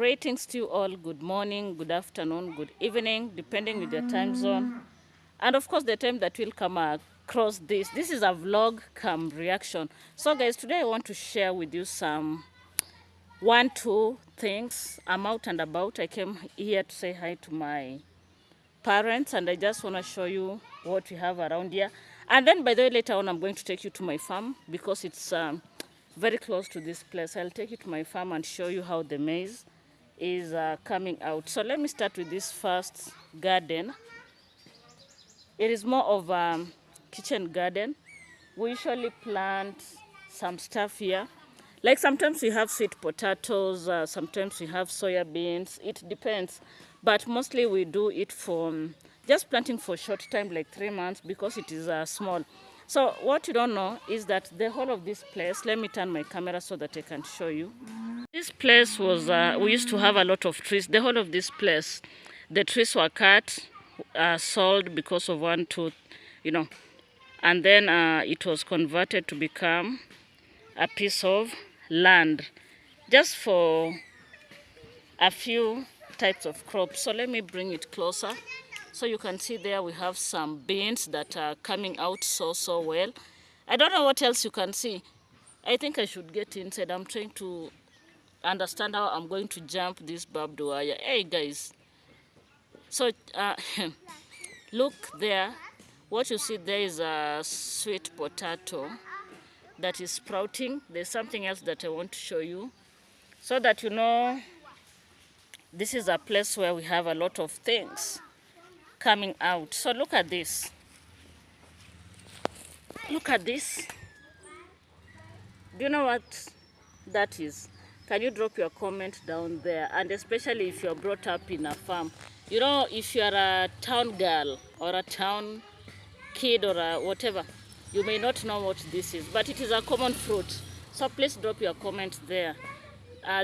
Greetings to you all. Good morning, good afternoon, good evening, depending with your time zone. And of course, the time that will come across this. This is a vlog come reaction. So guys, today I want to share with you some two things. I'm out and about. I came here to say hi to my parents, and I just want to show you what we have around here. And then by the way, later on I'm going to take you to my farm because it's very close to this place. I'll take you to my farm and show you how the maize is coming out. So let me start with this first garden. It is more of a kitchen garden. We usually plant some stuff here. Like sometimes we have sweet potatoes, sometimes we have soya beans. It depends. But mostly we do it for just planting for short time, like 3 months, because it is small. So what you don't know is that the whole of this place, let me turn my camera so that I can show you. This place was, we used to have a lot of trees. The whole of this place, the trees were cut, sold because of one tooth, you know. And then it was converted to become a piece of land just for a few types of crops. So let me bring it closer so you can see there we have some beans that are coming out so well. I don't know what else you can see. I think I should get inside. I'm trying to understand how I'm going to jump this barbed wire. Hey guys, so look there. What you see there is a sweet potato that is sprouting. There's something else that I want to show you so that you know this is a place where we have a lot of things coming out. So look at this. Look at this. Do you know what that is? Can you drop your comment down there? And especially if you're brought up in a farm. You know, if you're a town girl or a town kid or a whatever, you may not know what this is, but it is a common fruit. So please drop your comment there.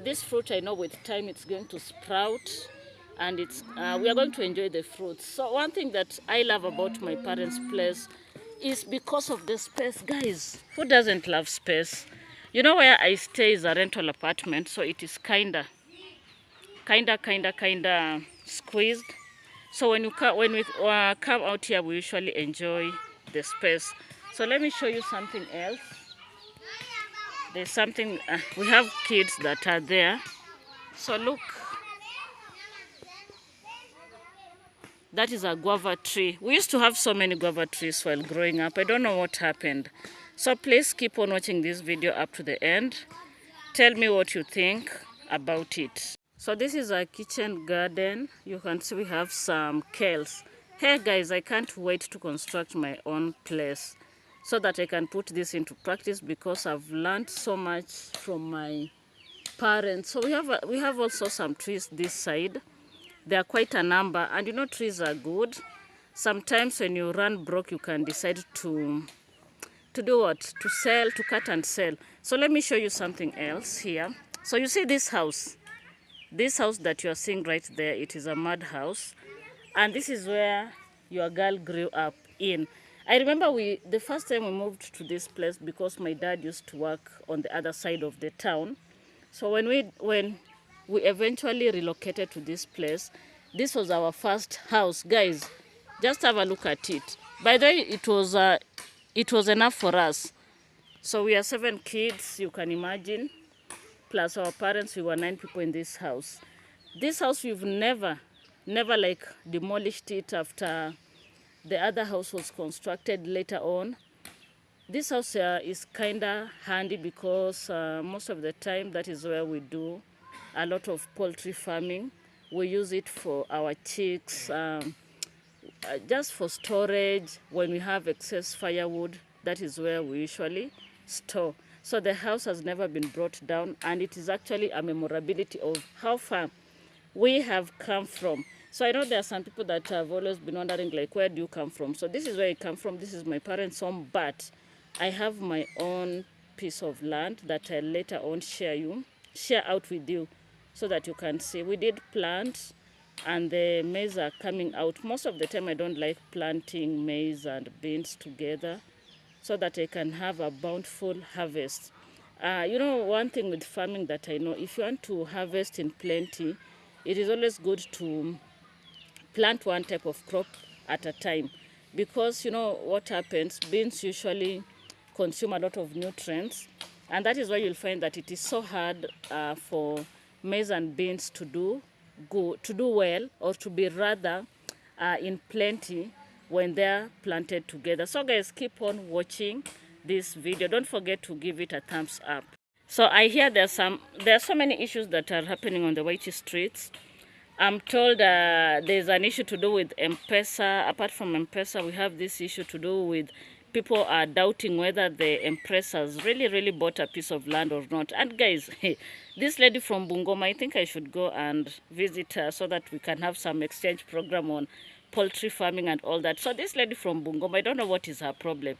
This fruit, I know with time it's going to sprout, and it's we are going to enjoy the fruits. So one thing that I love about my parents' place is because of the space. Guys, who doesn't love space? You know, where I stay is a rental apartment, so it is kinda squeezed. So when we come out here, we usually enjoy the space. So let me show you something else. There's something, we have kids that are there. So look, that is a guava tree. We used to have so many guava trees while growing up. I don't know what happened. So please keep on watching this video up to the end. Tell me what you think about it. So this is a kitchen garden. You can see we have some kales. Hey guys, I can't wait to construct my own place so that I can put this into practice because I've learned so much from my parents. So we have also some trees this side. There are quite a number, and you know trees are good. Sometimes when you run broke, you can decide to do what? To sell, to cut and sell. So let me show you something else here. So you see this house. This house that you are seeing right there, it is a mud house. And this is where your girl grew up in. I remember the first time we moved to this place because my dad used to work on the other side of the town. So when we eventually relocated to this place, this was our first house. Guys, just have a look at it. By the way, it was enough for us. So we are 7 kids, you can imagine. Plus our parents, we were 9 people in this house. This house, we've never like demolished it after the other house was constructed later on. This house is kinda handy because most of the time that is where we do a lot of poultry farming. We use it for our chicks, just for storage. When we have excess firewood, that is where we usually store. So the house has never been brought down, and it is actually a memorability of how far we have come from. So I know there are some people that have always been wondering, like, where do you come from? So this is where I come from. This is my parents' home, but I have my own piece of land that I'll later on share out with you so that you can see. We did plant, and the maize are coming out. Most of the time I don't like planting maize and beans together so that I can have a bountiful harvest. You know, one thing with farming that I know, if you want to harvest in plenty, it is always good to plant one type of crop at a time, because you know what happens, beans usually consume a lot of nutrients, and that is why you'll find that it is so hard for maize and beans to do well, or to be rather in plenty when they're planted together. So guys, keep on watching this video. Don't forget to give it a thumbs up. So I hear there are so many issues that are happening on the Waiti streets. I'm told there's an issue to do with M-Pesa. Apart from M-Pesa, we have this issue to do with people are doubting whether the Empressas really bought a piece of land or not. And guys, this lady from Bungoma, I think I should go and visit her so that we can have some exchange program on poultry farming and all that. So this lady from Bungoma, I don't know what is her problem.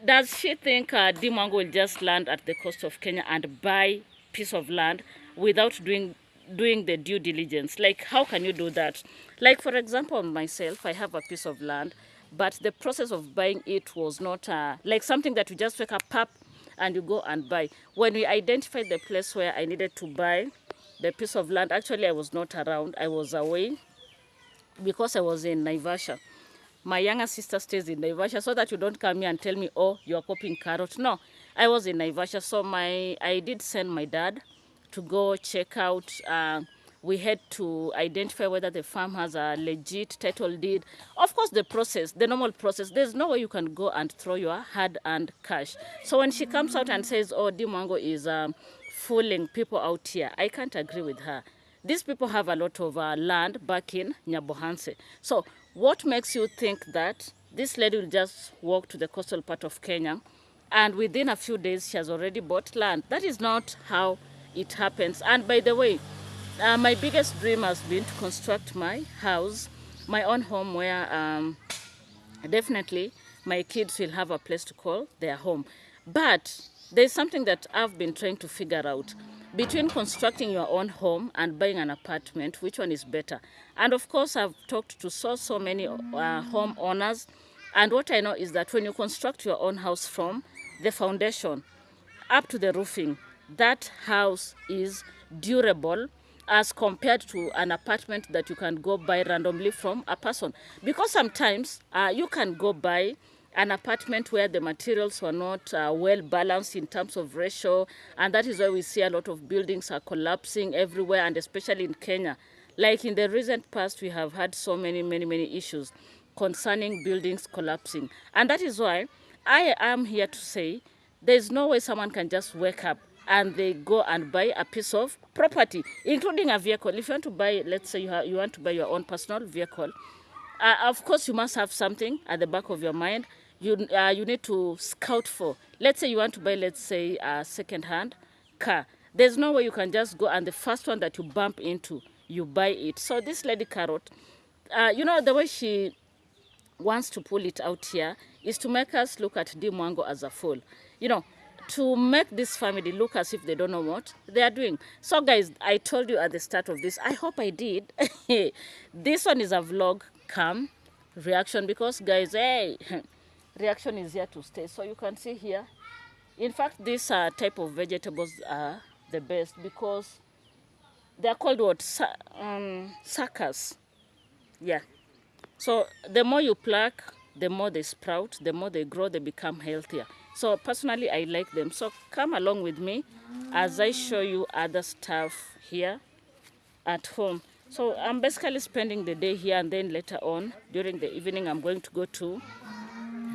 Does she think Dimango will just land at the coast of Kenya and buy piece of land without doing the due diligence? Like, how can you do that? Like, for example, myself, I have a piece of land, but the process of buying it was not like something that you just wake up and you go and buy. When we identified the place where I needed to buy the piece of land, actually I was not around, I was away because I was in Naivasha. My younger sister stays in Naivasha, so that you don't come here and tell me, oh, you're copying carrot. No, I was in Naivasha, so I did send my dad to go check out. We had to identify whether the farm has a legit title deed. Of course, the process, the normal process, there's no way you can go and throw your hard-earned cash. So when she comes out and says, oh, Dimango is fooling people out here, I can't agree with her. These people have a lot of land back in Nyabohanse. So what makes you think that this lady will just walk to the coastal part of Kenya and within a few days she has already bought land? That is not how it happens. And by the way, my biggest dream has been to construct my house, my own home, where definitely my kids will have a place to call their home. But there's something that I've been trying to figure out. Between constructing your own home and buying an apartment, which one is better? And of course, I've talked to so many home owners, and what I know is that when you construct your own house from the foundation up to the roofing, that house is durable as compared to an apartment that you can go buy randomly from a person. Because sometimes you can go buy an apartment where the materials were not well balanced in terms of ratio, and that is why we see a lot of buildings are collapsing everywhere, and especially in Kenya. Like in the recent past, we have had so many issues concerning buildings collapsing, and that is why I am here to say there's no way someone can just wake up and they go and buy a piece of property, including a vehicle. If you want to buy, let's say you want to buy your own personal vehicle, of course you must have something at the back of your mind. You need to scout for. Let's say you want to buy, let's say, a second-hand car. There's no way you can just go and the first one that you bump into, you buy it. So this lady Carrot, you know, the way she wants to pull it out here is to make us look at Dimwango as a fool. You know, to make this family look as if they don't know what they are doing. So guys, I told you at the start of this, I hope I did. This one is a vlog cam reaction, because guys, hey, reaction is here to stay. So you can see here, in fact, these type of vegetables are the best because they are called what? Suckers. Yeah. So the more you pluck, the more they sprout, the more they grow, they become healthier. So personally, I like them. So come along with me as I show you other stuff here at home. So I'm basically spending the day here, and then later on during the evening I'm going to go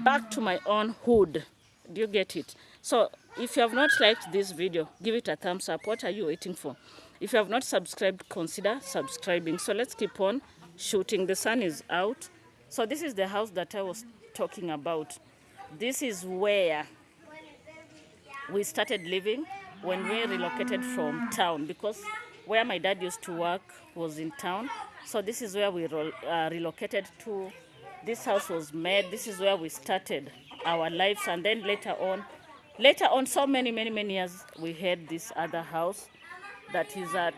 back to my own hood. Do you get it? So if you have not liked this video, give it a thumbs up. What are you waiting for? If you have not subscribed, consider subscribing. So let's keep on shooting. The sun is out. So this is the house that I was talking about. This is where we started living when we relocated from town, because where my dad used to work was in town. So this is where we relocated to. This house was made. This is where we started our lives, and then later on, so many years, we had this other house that is at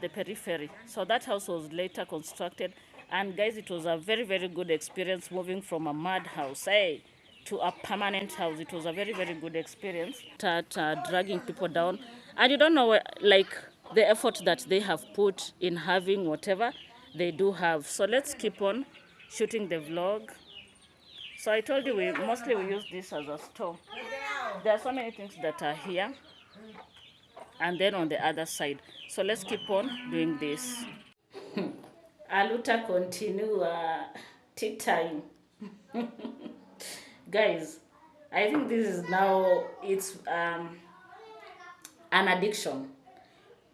the periphery. So that house was later constructed, and guys, it was a very good experience moving from a mud house. Hey, to a permanent house. It was a very, very good experience. Start dragging people down, and you don't know like the effort that they have put in having whatever they do have. So let's keep on shooting the vlog. So I told you we use this as a store. There are so many things that are here, and then on the other side. So let's keep on doing this. Aluta continua tea time. Guys, I think this is now, it's an addiction.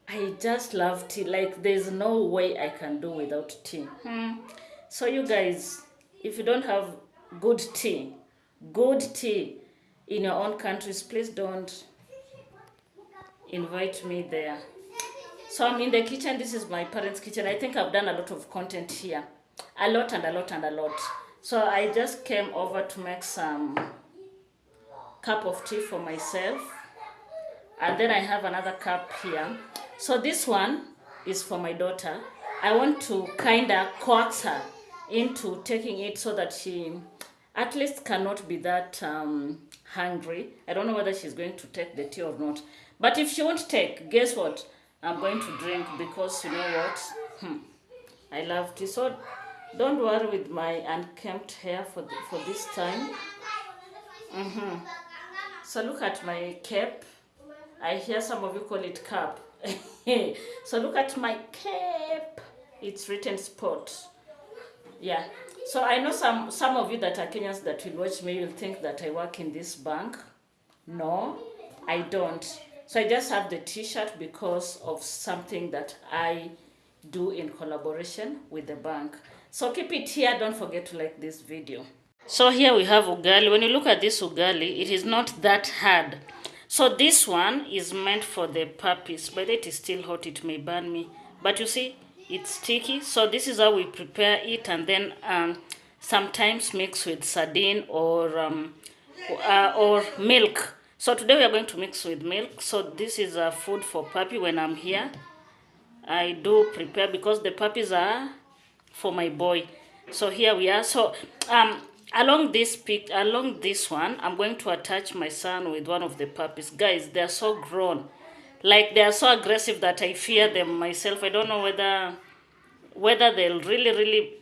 I just love tea. Like, there's no way I can do without tea. So you guys, if you don't have good tea in your own countries, please don't invite me there. So I'm in the kitchen. This is my parents' kitchen. I think I've done a lot of content here. A lot and a lot and a lot. So I just came over to make some cup of tea for myself. And then I have another cup here. So this one is for my daughter. I want to kind of coax her into taking it so that she at least cannot be that hungry. I don't know whether she's going to take the tea or not. But if she won't take, guess what? I'm going to drink, because you know what? I love tea. So don't worry with my unkempt hair for this time. So look at my cape. I hear some of you call it cap. So look at my cape. It's written sport. Yeah. So I know some of you that are Kenyans that will watch me will think that I work in this bank. No, I don't. So I just have the t-shirt because of something that I do in collaboration with the bank. So keep it here. Don't forget to like this video. So here we have ugali. When you look at this ugali, it is not that hard. So this one is meant for the puppies. But it is still hot, it may burn me. But you see, it's sticky. So this is how we prepare it, and then sometimes mix with sardine or milk. So today we are going to mix with milk. So this is a food for puppy. When I'm here, I do prepare because the puppies are for my boy. So here we are. So along this one, I'm going to attach my son with one of the puppies. Guys, they are so grown. Like, they are so aggressive that I fear them myself. I don't know whether they'll really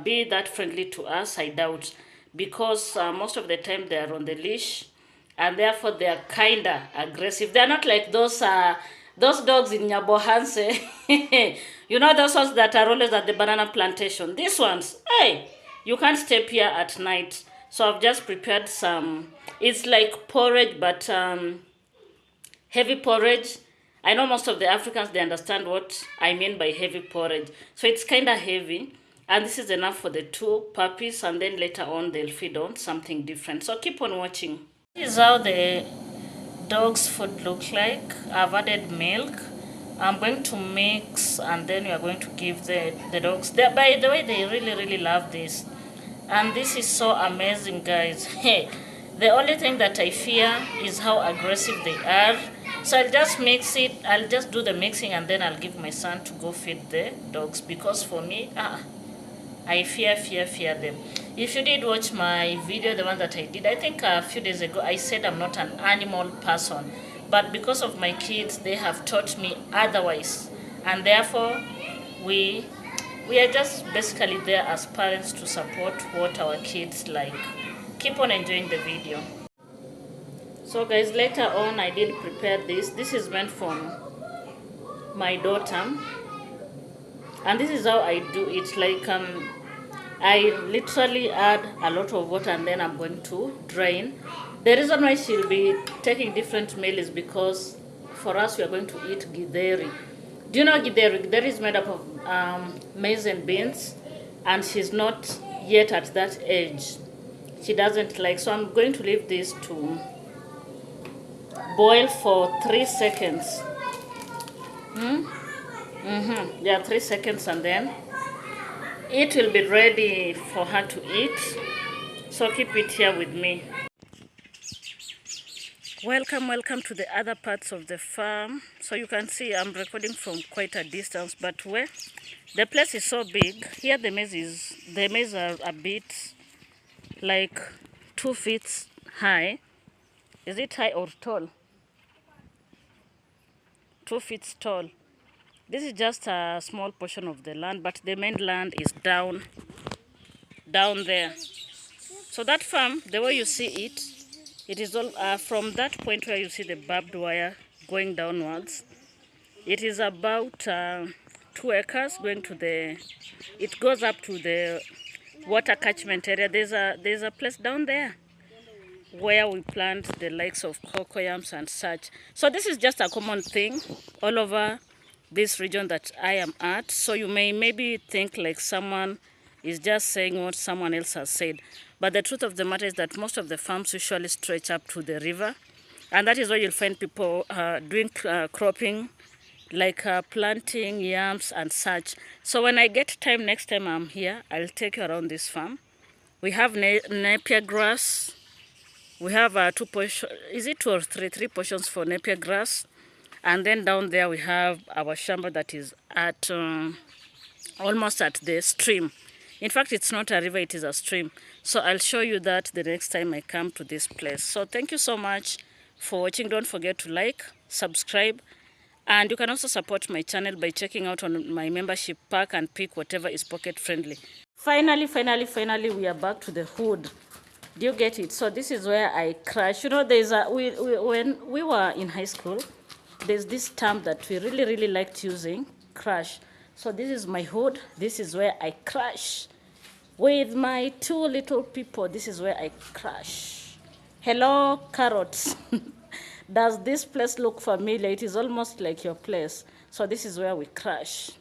be that friendly to us. I doubt, because most of the time they are on the leash, and therefore they are kinda aggressive. They are not like those dogs in Nyabohanse. You know, those ones that are always at the banana plantation. These ones, hey, you can't step here at night. So I've just prepared some, it's like porridge, but heavy porridge. I know most of the Africans, they understand what I mean by heavy porridge. So it's kind of heavy. And this is enough for the two puppies. And then later on, they'll feed on something different. So keep on watching. This is how the dog's food look like. I've added milk. I'm going to mix, and then we are going to give the dogs. By the way, they really love this. And this is so amazing, guys. Hey, the only thing that I fear is how aggressive they are. So I'll just mix it. I'll just do the mixing, and then I'll give my son to go feed the dogs. Because for me, I fear them. If you did watch my video, the one that I did, I think a few days ago, I said I'm not an animal person. But because of my kids, they have taught me otherwise. And therefore, we are just basically there as parents to support what our kids like. Keep on enjoying the video. So guys, later on I did prepare this. This is meant for my daughter. And this is how I do it. Like, I literally add a lot of water, and then I'm going to drain. The reason why she'll be taking different meal is because for us, we are going to eat githeri. Do you know githeri? Githeri is made up of maize and beans, and she's not yet at that age. She doesn't like, so I'm going to leave this to boil for 3 seconds. Yeah, 3 seconds, and then it will be ready for her to eat. So keep it here with me. Welcome to the other parts of the farm. So you can see I'm recording from quite a distance, but where the place is so big. Here the maize are a bit like 2 feet high. Is it high or tall? 2 feet tall. This is just a small portion of the land, but the mainland is down there. So that farm, the way you see it, it is all from that point where you see the barbed wire going downwards. It is about 2 acres going to the. It goes up to the water catchment area. There's a place down there where we plant the likes of cocoyams and such. So this is just a common thing all over this region that I am at. So you may maybe think like someone is just saying what someone else has said. But the truth of the matter is that most of the farms usually stretch up to the river. And that is where you'll find people doing cropping, like planting yams and such. So when I get time, next time I'm here, I'll take you around this farm. We have napier grass. We have 2 portions, is it 2 or 3? 3 portions for napier grass. And then down there we have our shamba that is at almost at the stream. In fact, it's not a river, it is a stream. So I'll show you that the next time I come to this place. So thank you so much for watching. Don't forget to like, subscribe, and you can also support my channel by checking out on my membership pack and pick whatever is pocket friendly. Finally, we are back to the hood. Do you get it? So this is where I crash. You know, there's a when we were in high school, there's this term that we really liked using, crash. So this is my hood. This is where I crash with my 2 little people. This is where I crash. Hello, carrots. Does this place look familiar? It is almost like your place. So this is where we crash.